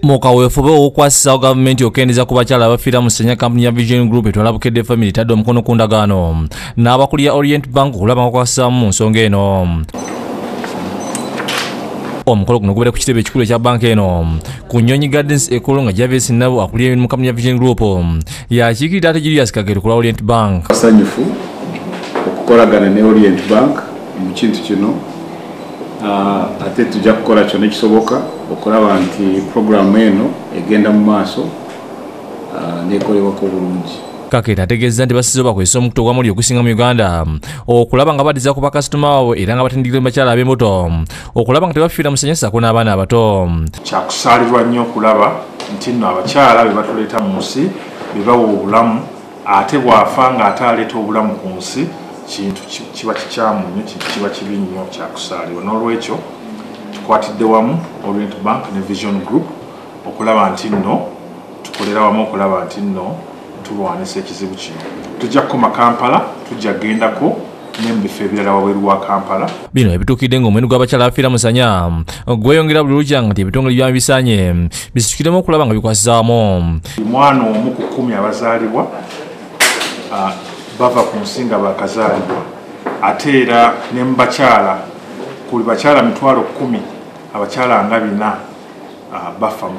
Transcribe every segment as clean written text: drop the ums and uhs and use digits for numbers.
Mukaweefube okukwasisa gavumenti okendeza ku bakyala abafiira mu ssanya kampuni ya Vision Group etwala Bukedde Family tadde omukono ku ndagaano n'abakulira Orient Bank okulaba nga kwassaamu mu nsonga eno. Omukolo guno gubadde ku kitebe ekikulu ekya banka eno ku Nyonyi Gardens ekulu nga Javis Nabo akulira emirimu kampuni ya Vision Group yakiikirira ate Julius Kagere ku Orient Bank. Basanyufu okukolagana ne Orient Bank mu kintu kino ate tujja kukola kyonna ekisoboka okulaba nti programu eno egenda mu maaso n'ekolebwako bulungi. Kakete ategeeza nti basize bakozesa omukutu ogw'amuli okusinga mu Uganda okulaba nga baddiza ku bakasitoma baabwe era nga batendekera bakyala ab'embuto okulaba nga tebafiira mu ssanya ssaako n'abaana abato. Kyakusaalirwa nnyo okulaba nti nno abakyala be batuleeta mu nsi be bawa obulamu ate bw'afa nga ate aleeta obulamu ku nsi kintu kiba kikyamu nnyo, kintu kiba kibi nnyo, kyakusaalirwa. N'olwekyo tukwatidde wamu Orient Bank ne Vision Group okulaba nti nno tukolera wamu okulaba nti nno tulwanisa ekizibu kino. Tujja kukoma Kampala, tujja gendako ne mu bifo ebirala wabweru wa Kampala. Bino ebituukidde ng'omuwendo gw'abakyala abafiira mu ssanya gweyongera buli lukya nti ebitongole byabwe bisaanye bisitukiremu okulaba nga bikwasizaamu. Mwana omu ku 10 abazaalibwa bava ku nsi nga bakazaalibwa ate era ne mu bakyala kuli bakyala 10,000 abakyala nga 4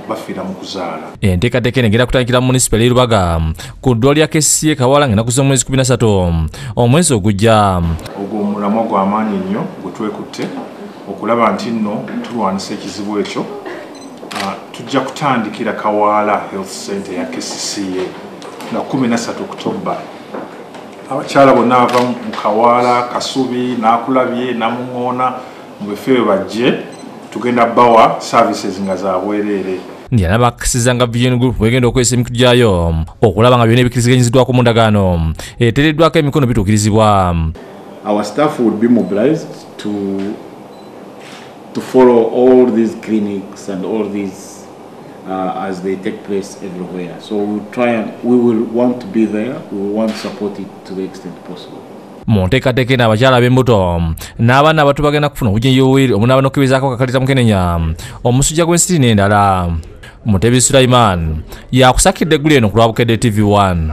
bafiira mu kuzaala. Enteekateeka eno egenda kutandikira mu munisipale y'Lubaga ku ddwaliro lya KCCA Kawala ng'enaku z'omwezi 13 omwezi ogujja. Ogwo omulamwa gw'amaanyi nnyo gwe twekutte okulaba nti nno tulwanisa ekizibu ekyo. Tujja kutandikira Kawala Health Center ya KCCA nga 13 Oktoba. Abakyala bonna bava mu Kawala, Kasubi, Nakulabye, Namuŋŋoona mu bifo ebyo bajje tugenda bawa services nga za bwereere. Ndiana bakisiza nga Vision Group wegenda okwesa emikutu gyayo okulaba nga byonna ebikkiriziganyizibwako mu ndagaano eteereddwako emikono bituukirizibwa. Our staff would be mobilized to follow all these clinics and all these as they take place everywhere. So we will want to be there, we will want to support it to the extent possible. Mu nteekateeka eno abakyala ab'embuto n'abaana abato bagenda kufuna obujjanjabi obunaaba n'okukebezako akakalita mu Kenenya omusujja gw'ensiri n'endala. Mutebi Sulaiman yakusakidde eggulu eno ku lwa Bukedde TV1.